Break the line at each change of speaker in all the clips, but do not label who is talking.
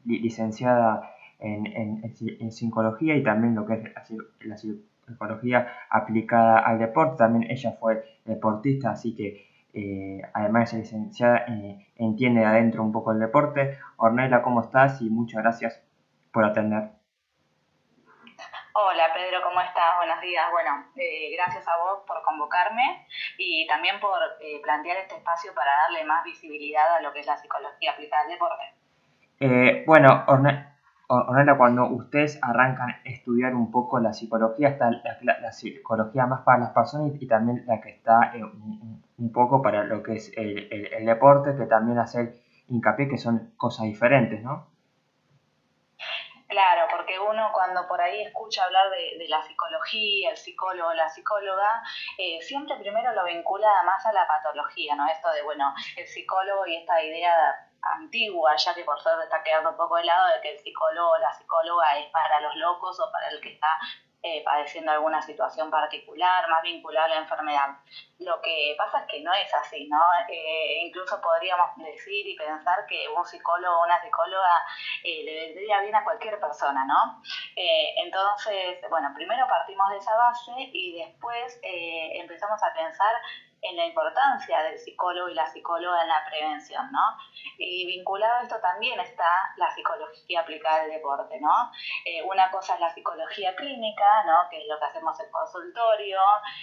licenciada en psicología y también lo que es la psicología aplicada al deporte. También ella fue deportista, así que además de ser licenciada, entiende de adentro un poco el deporte. Ornella, ¿cómo estás? Y muchas gracias por atender.
Hola Pedro, ¿cómo estás? Buenos días. Bueno, gracias a vos por convocarme y también por plantear este espacio para darle más visibilidad a lo que es la psicología aplicada al deporte.
Bueno, Ornella, cuando ustedes arrancan a estudiar un poco la psicología, está la psicología más para las personas y también la que está un poco para lo que es el deporte, que también hace hincapié que son cosas diferentes, ¿no?
Claro, porque uno cuando por ahí escucha hablar de la psicología, el psicólogo, la psicóloga, siempre primero lo vincula más a la patología, ¿no? Esto de, bueno, el psicólogo y esta idea antigua, ya que por suerte está quedando un poco de lado, de que el psicólogo o la psicóloga es para los locos o para el que está padeciendo alguna situación particular, más vinculada a la enfermedad. Lo que pasa es que no es así, ¿no? Incluso podríamos decir y pensar que un psicólogo o una psicóloga le vendría bien a cualquier persona, ¿no? Entonces, bueno, primero partimos de esa base y después empezamos a pensar en la importancia del psicólogo y la psicóloga en la prevención, ¿no? Y vinculado a esto también está la psicología aplicada al deporte, ¿no? Una cosa es la psicología clínica, ¿no? Que es lo que hacemos en consultorio,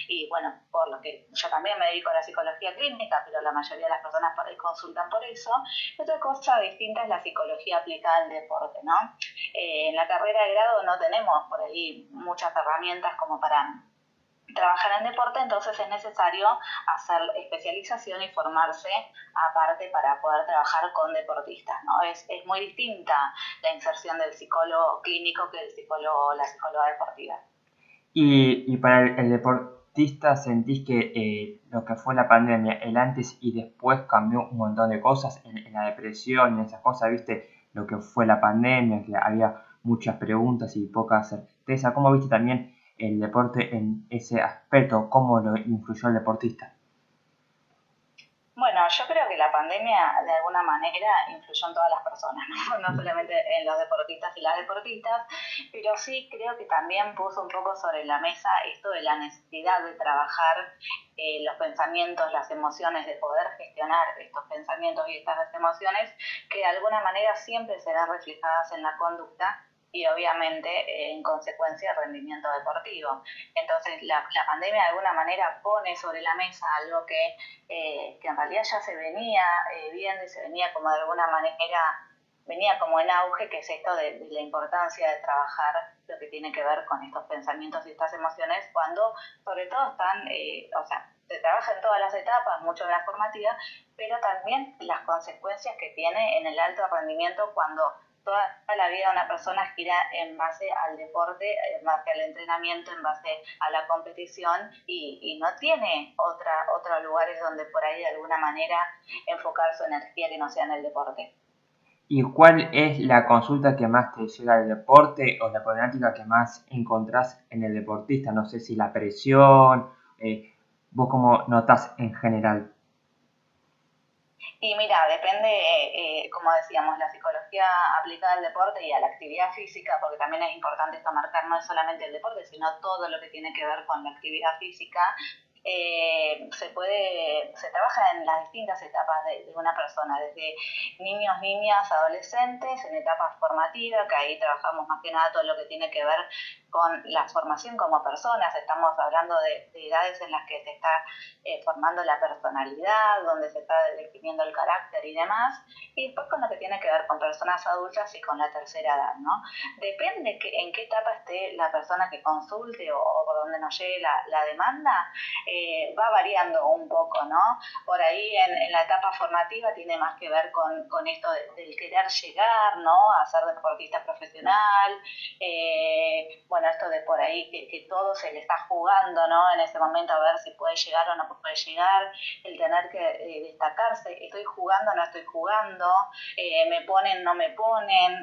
y bueno, por lo que yo también me dedico a la psicología clínica, pero la mayoría de las personas por ahí consultan por eso. Otra cosa distinta es la psicología aplicada al deporte, ¿no? En la carrera de grado no tenemos por ahí muchas herramientas como para trabajar en deporte, entonces es necesario hacer especialización y formarse aparte para poder trabajar con deportistas, ¿no? Es muy distinta la inserción del psicólogo clínico que del psicólogo o la psicóloga deportiva.
Y para el deportista, ¿sentís que lo que fue la pandemia, el antes y después cambió un montón de cosas en la depresión, en esas cosas, viste, lo que fue la pandemia, que había muchas preguntas y poca certeza? ¿Cómo viste también el deporte en ese aspecto? ¿Cómo lo influyó el deportista?
Bueno, yo creo que la pandemia de alguna manera influyó en todas las personas, ¿no? No solamente en los deportistas y las deportistas, pero sí creo que también puso un poco sobre la mesa esto de la necesidad de trabajar los pensamientos, las emociones, de poder gestionar estos pensamientos y estas emociones que de alguna manera siempre serán reflejadas en la conducta y obviamente en consecuencia el rendimiento deportivo. Entonces la pandemia de alguna manera pone sobre la mesa algo que en realidad ya se venía viendo y se venía como de alguna manera, venía como en auge, que es esto de la importancia de trabajar lo que tiene que ver con estos pensamientos y estas emociones cuando sobre todo están, o sea, se trabaja en todas las etapas, mucho en la formativa, pero también las consecuencias que tiene en el alto rendimiento cuando toda la vida una persona gira en base al deporte, en base al entrenamiento, en base a la competición y no tiene otros lugares donde por ahí de alguna manera enfocar su energía que no sea en el deporte.
¿Y cuál es la consulta que más te llega al deporte o la problemática que más encontrás en el deportista? No sé si la presión, vos cómo notás en general.
Y mira, depende, como decíamos, la psicología aplicada al deporte y a la actividad física, porque también es importante esto marcar, no es solamente el deporte, sino todo lo que tiene que ver con la actividad física. Se trabaja en las distintas etapas de una persona, desde niños, niñas, adolescentes, en etapas formativas, que ahí trabajamos más que nada todo lo que tiene que ver con la formación como personas, estamos hablando de edades en las que se está formando la personalidad, donde se está definiendo el carácter y demás, y después con lo que tiene que ver con personas adultas y con la tercera edad, ¿no? Depende en qué etapa esté la persona que consulte o por donde nos llegue la demanda, va variando un poco, ¿no? Por ahí en la etapa formativa tiene más que ver con esto del querer llegar, ¿no? A ser deportista profesional, bueno, esto de por ahí que todo se le está jugando, ¿no? En ese momento a ver si puede llegar o no puede llegar, el tener que destacarse, estoy jugando, no estoy jugando, me ponen, no me ponen,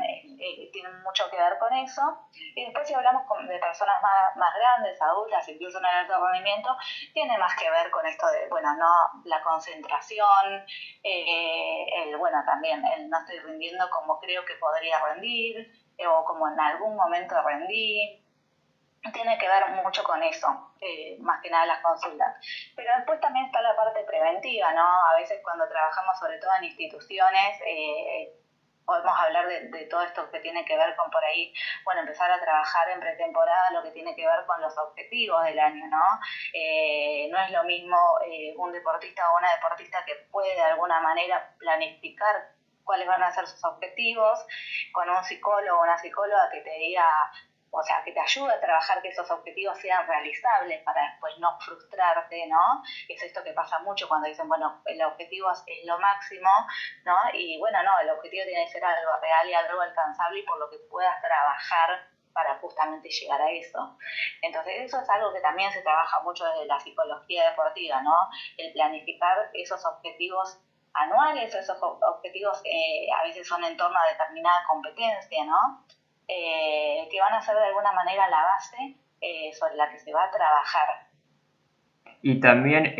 tienen mucho que ver con eso. Y después si hablamos de personas más grandes, adultas, incluso en el alto rendimiento, tiene más que ver con esto de, bueno, no la concentración, bueno, también el no estoy rindiendo como creo que podría rendir, o como en algún momento rendí. Tiene que ver mucho con eso, más que nada las consultas. Pero después también está la parte preventiva, ¿no? A veces cuando trabajamos sobre todo en instituciones, podemos hablar de todo esto que tiene que ver con por ahí, bueno, empezar a trabajar en pretemporada, lo que tiene que ver con los objetivos del año, ¿no? No es lo mismo un deportista o una deportista que puede de alguna manera planificar cuáles van a ser sus objetivos, con un psicólogo o una psicóloga que te diga, o sea, que te ayude a trabajar que esos objetivos sean realizables para después no frustrarte, ¿no? Es esto que pasa mucho cuando dicen, bueno, el objetivo es lo máximo, ¿no? Y bueno, no, el objetivo tiene que ser algo real y algo alcanzable y por lo que puedas trabajar para justamente llegar a eso. Entonces, eso es algo que también se trabaja mucho desde la psicología deportiva, ¿no? El planificar esos objetivos anuales, esos objetivos que a veces son en torno a determinada competencia, ¿no? Que van a ser de alguna manera la base sobre la que se va a trabajar.
Y también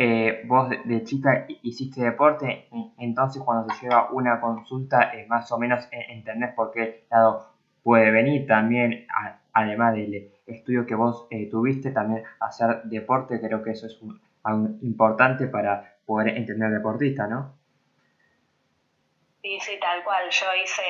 vos de chica hiciste deporte, entonces cuando se lleva una consulta más o menos entendés por qué lado puede venir. También, además del estudio que vos tuviste, también hacer deporte, creo que eso es algo importante para poder entender al deportista, ¿no?
Sí, sí, tal cual. Yo hice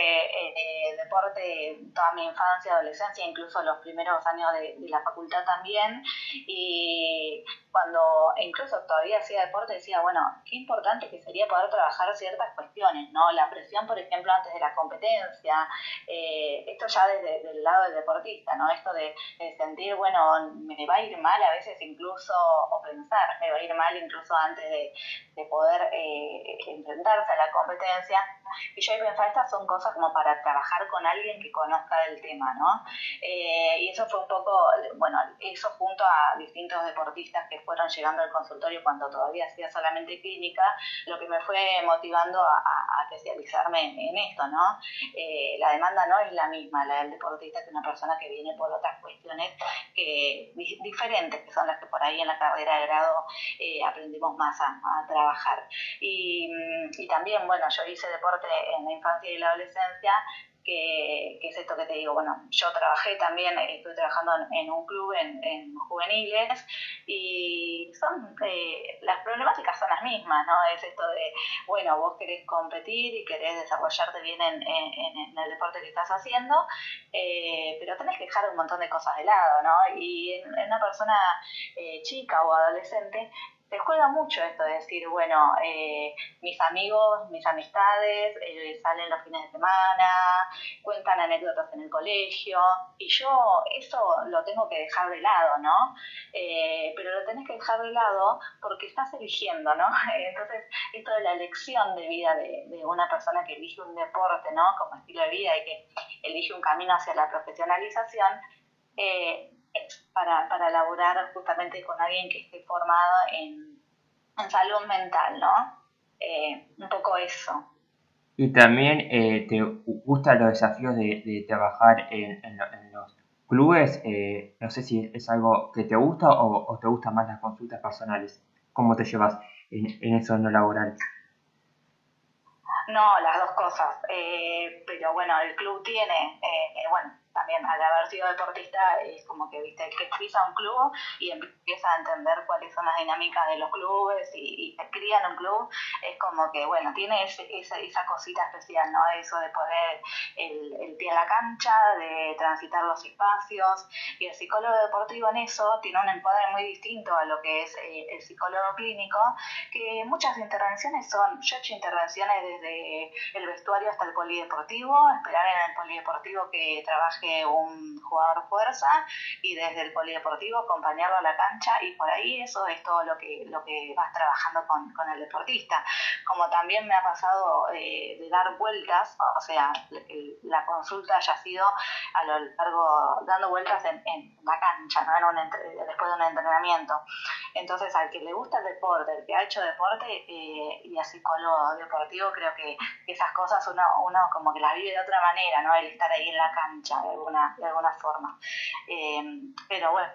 deporte toda mi infancia, adolescencia, incluso los primeros años de la facultad también. Y cuando incluso todavía hacía deporte decía, bueno, qué importante que sería poder trabajar ciertas cuestiones, ¿no? La presión, por ejemplo, antes de la competencia. Esto ya desde el lado del deportista, ¿no? Esto de sentir, bueno, me va a ir mal a veces incluso, o pensar, me va a ir mal incluso antes de poder enfrentarse a la competencia. Y yo pensaba, estas son cosas como para trabajar con alguien que conozca del tema, ¿no? Y eso fue un poco, bueno, eso junto a distintos deportistas que fueron llegando al consultorio cuando todavía hacía solamente clínica, lo que me fue motivando a especializarme en esto, ¿no? La demanda no es la misma, la del deportista, que una persona que viene por otras cuestiones diferentes, que son las que por ahí en la carrera de grado aprendimos más a trabajar. Y también, bueno, yo hice deporte en la infancia y la adolescencia, que es esto que te digo, bueno, yo trabajé también, estoy trabajando en un club en juveniles, y son las problemáticas son las mismas, ¿no? Es esto de, bueno, vos querés competir y querés desarrollarte bien en el deporte que estás haciendo, pero tenés que dejar un montón de cosas de lado, ¿no? Y en una persona chica o adolescente te juega mucho esto de decir, bueno, mis amigos, mis amistades salen los fines de semana, cuentan anécdotas en el colegio, y yo eso lo tengo que dejar de lado, ¿no? Pero lo tenés que dejar de lado porque estás eligiendo, ¿no? Entonces, esto de la elección de vida de una persona que elige un deporte, ¿no? Como estilo de vida y que elige un camino hacia la profesionalización, para laburar justamente con alguien que esté formado en salud mental, ¿no? Un poco eso.
Y también te gustan los desafíos de trabajar en los clubes. No sé si es algo que te gusta o te gustan más las consultas personales. ¿Cómo te llevas en eso no laboral?
No, las dos cosas. Pero bueno, el club tiene, bueno, también al haber sido deportista, es como que, viste, que pisa un club y empieza a entender cuáles son las dinámicas de los clubes y se cría en un club, es como que, bueno, tiene esa cosita especial, ¿no? Eso de poder el pie a la cancha, de transitar los espacios, y el psicólogo deportivo en eso tiene un encuadre muy distinto a lo que es el psicólogo clínico, que muchas intervenciones yo he hecho intervenciones desde el vestuario hasta el polideportivo, esperar en el polideportivo que trabaje un jugador fuerza, y desde el polideportivo acompañarlo a la cancha, y por ahí eso es todo lo que vas trabajando con el deportista. Como también me ha pasado de dar vueltas, o sea, la consulta consulta haya sido a lo largo, dando vueltas en la cancha, ¿no? Después de un entrenamiento. Entonces, al que le gusta el deporte, el que ha hecho deporte y es psicólogo deportivo, creo que esas cosas uno como que las vive de otra manera, ¿no? El estar ahí en la cancha de alguna forma. Pero bueno,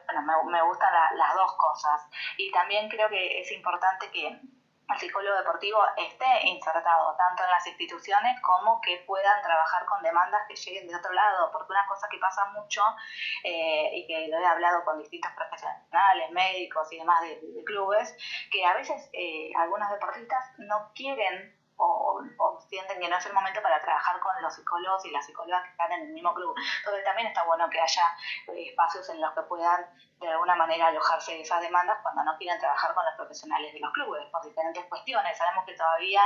me gustan las dos cosas. Y también creo que es importante que el psicólogo deportivo esté insertado tanto en las instituciones como que puedan trabajar con demandas que lleguen de otro lado, porque una cosa que pasa mucho y que lo he hablado con distintos profesionales, médicos y demás de clubes, que a veces algunos deportistas no quieren o sienten que no es el momento para trabajar con los psicólogos y las psicólogas que están en el mismo club. Entonces también está bueno que haya espacios en los que puedan de alguna manera alojarse de esas demandas cuando no quieren trabajar con los profesionales de los clubes por diferentes cuestiones. Sabemos que todavía,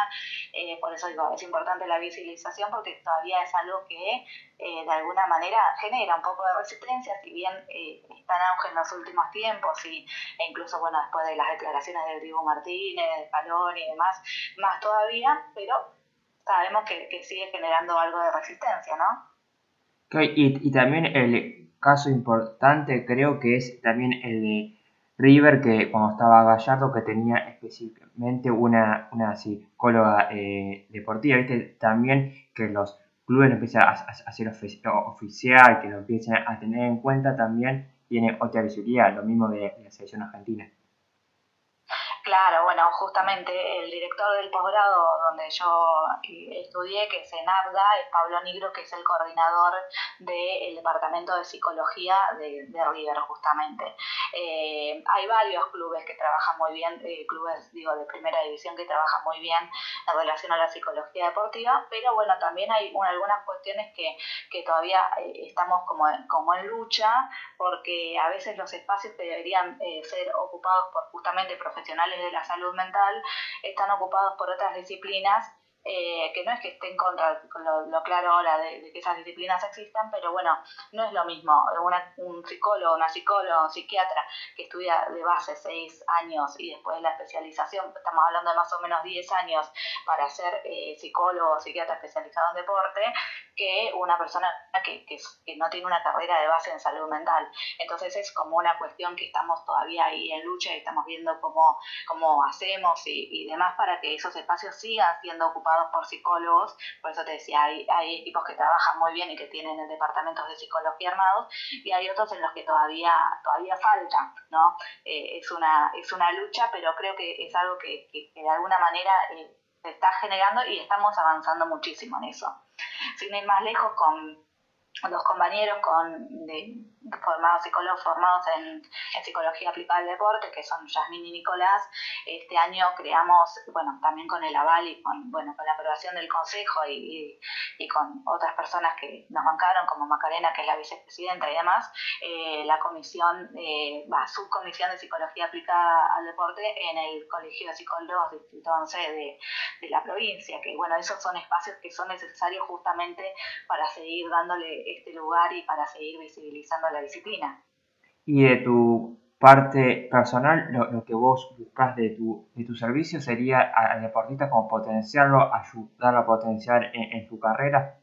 por eso digo, es importante la visibilización porque todavía es algo que de alguna manera genera un poco de resistencia, si bien está en auge en los últimos tiempos e incluso bueno después de las declaraciones de Diego Martínez, de Calón y demás, más todavía, pero sabemos que sigue generando algo de resistencia, ¿no?
Okay, y también el caso importante creo que es también el de River, que cuando estaba Gallardo, que tenía específicamente una psicóloga deportiva, ¿viste? También que los clubes lo empiezan a hacer oficial, que lo empiecen a tener en cuenta también, tiene otra visibilidad, lo mismo de la selección argentina.
Claro, bueno, justamente el director del posgrado donde yo estudié, que es en ABDA, es Pablo Nigro, que es el coordinador del departamento de psicología de River, justamente. Hay varios clubes que trabajan muy bien, clubes, digo, de primera división que trabajan muy bien en relación a la psicología deportiva, pero bueno, también hay algunas cuestiones que todavía estamos como en lucha, porque a veces los espacios que deberían ser ocupados por justamente profesionales de la salud mental están ocupados por otras disciplinas que no es que esté en contra, lo claro ahora de que esas disciplinas existan, pero bueno, no es lo mismo un psicólogo, una psicóloga, un psiquiatra que estudia de base 6 años y después la especialización, estamos hablando de más o menos 10 años para ser psicólogo o psiquiatra especializado en deporte, que una persona que no tiene una carrera de base en salud mental. Entonces es como una cuestión que estamos todavía ahí en lucha y estamos viendo cómo hacemos y demás para que esos espacios sigan siendo ocupados por psicólogos. Por eso te decía, hay equipos que trabajan muy bien y que tienen departamentos de psicología armados y hay otros en los que todavía falta, ¿no? Es una lucha, pero creo que es algo que de alguna manera se está generando y estamos avanzando muchísimo en eso. Sin ir más lejos, con dos compañeros psicólogos formados en psicología aplicada al deporte, que son Yasmín y Nicolás. Este año creamos, bueno, también con el aval y con la aprobación del consejo y con otras personas que nos bancaron, como Macarena, que es la vicepresidenta y demás, la comisión, subcomisión de psicología aplicada al deporte en el Colegio de Psicólogos Distrito 11 de la provincia, que bueno, esos son espacios que son necesarios justamente para seguir dándole este lugar y para seguir visibilizando la disciplina.
Y de tu parte personal, lo que vos buscas de tu servicio sería al deportista como potenciarlo, ayudarlo a potenciar en su carrera.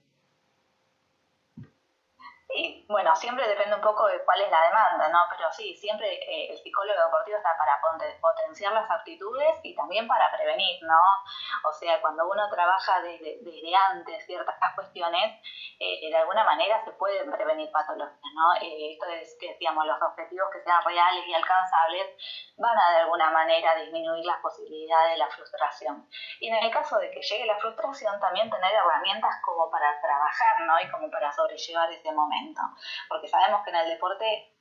Y bueno, siempre depende un poco de cuál es la demanda, ¿no? Pero sí, siempre el psicólogo deportivo está para potenciar las aptitudes y también para prevenir, ¿no? O sea, cuando uno trabaja desde antes ciertas cuestiones, de alguna manera se pueden prevenir patologías, ¿no? Esto es que decíamos, los objetivos que sean reales y alcanzables van a de alguna manera disminuir las posibilidades de la frustración. Y en el caso de que llegue la frustración, también tener herramientas como para trabajar, ¿no? Y como para sobrellevar ese momento. Porque sabemos que en el deporte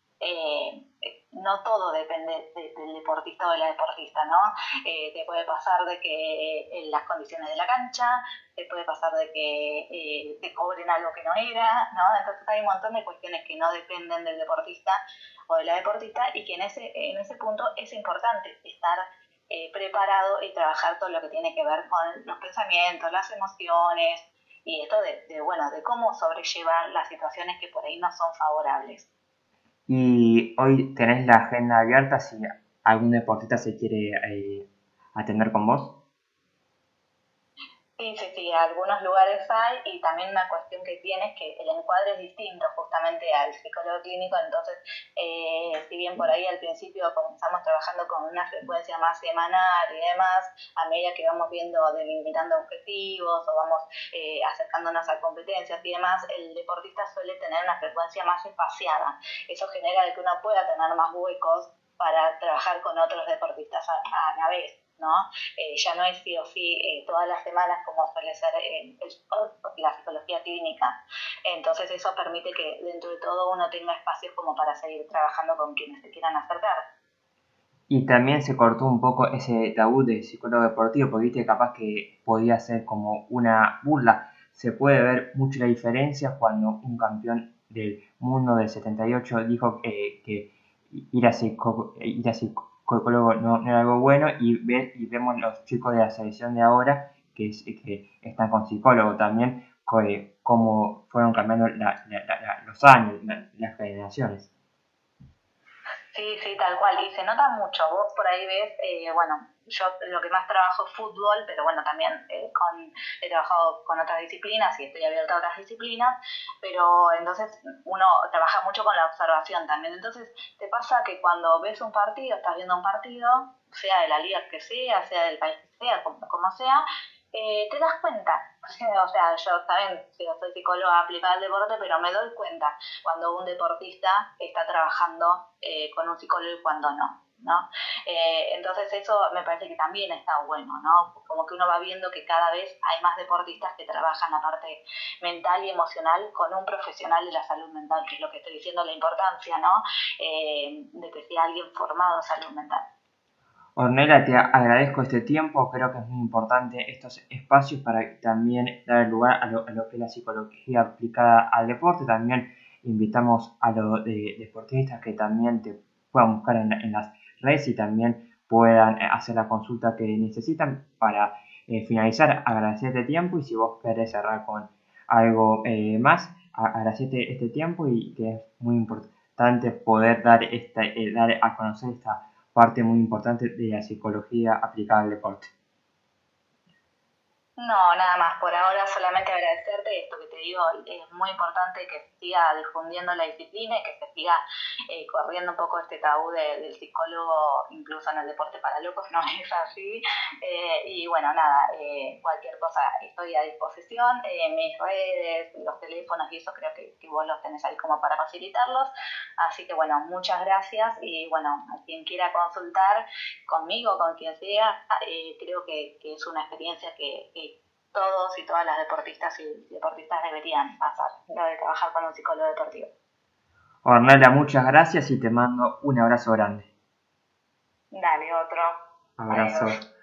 no todo depende del deportista o de la deportista, ¿no? Te puede pasar de que en las condiciones de la cancha, te puede pasar de que te cobren algo que no era, ¿no? Entonces hay un montón de cuestiones que no dependen del deportista o de la deportista y que en ese punto es importante estar preparado y trabajar todo lo que tiene que ver con los pensamientos, las emociones, y esto de cómo sobrellevar las situaciones que por ahí no son favorables.
Y hoy tenés la agenda abierta si algún deportista se quiere atender con vos.
Sí, algunos lugares hay y también una cuestión que tiene es que el encuadre es distinto justamente al psicólogo clínico, entonces si bien por ahí al principio comenzamos trabajando con una frecuencia más semanal y demás, a medida que vamos viendo, delimitando objetivos o vamos acercándonos a competencias y demás, el deportista suele tener una frecuencia más espaciada. Eso genera de que uno pueda tener más huecos para trabajar con otros deportistas a la vez, ¿no? Ya no es sí o sí todas las semanas como suele ser la psicología clínica. Entonces eso permite que dentro de todo uno tenga espacios como para seguir trabajando con quienes se quieran acercar.
Y también se cortó un poco ese tabú de psicólogo deportivo, porque viste capaz que podía ser como una burla. Se puede ver mucho la diferencia cuando un campeón del mundo del 78 dijo que ir a psicólogo no era algo bueno y vemos los chicos de la selección de ahora que están con psicólogo también, cómo fueron cambiando los años, las generaciones.
Sí, tal cual. Y se nota mucho. Vos por ahí ves, bueno, yo lo que más trabajo es fútbol, pero bueno, también he trabajado con otras disciplinas y estoy abierta a otras disciplinas, pero entonces uno trabaja mucho con la observación también. Entonces te pasa que cuando ves un partido, estás viendo un partido, sea de la liga que sea del país que sea, como sea, te das cuenta. O sea, yo también soy psicóloga aplicada al deporte, pero me doy cuenta cuando un deportista está trabajando con un psicólogo y cuando no. ¿No? Entonces eso me parece que también está bueno, ¿no? Como que uno va viendo que cada vez hay más deportistas que trabajan la parte mental y emocional con un profesional de la salud mental, que es lo que estoy diciendo, la importancia, ¿no? De que sea alguien formado en salud mental.
Ornella, te agradezco este tiempo, creo que es muy importante estos espacios para también dar lugar a lo que es la psicología aplicada al deporte. También invitamos a los deportistas que también te puedan buscar en las redes y también puedan hacer la consulta que necesitan para finalizar. Agradecerte este tiempo y si vos querés cerrar con algo más, agradecerte este tiempo y que es muy importante poder dar a conocer esta parte muy importante de la psicología aplicada al deporte.
No, nada más. Por ahora solamente agradecerte esto que te digo. Es muy importante que se siga difundiendo la disciplina y que se siga corriendo un poco este tabú del psicólogo, incluso en el deporte para locos, no es así. Y bueno, nada, cualquier cosa estoy a disposición. Mis redes, los teléfonos y eso creo que vos los tenés ahí como para facilitarlos. Así que bueno, muchas gracias y bueno, a quien quiera consultar conmigo, con quien sea, creo que es una experiencia que todos y todas las deportistas y deportistas deberían pasar, lo de trabajar con un psicólogo deportivo.
Ornella, muchas gracias y te mando un abrazo grande.
Dale, otro.
Abrazo.
Adiós.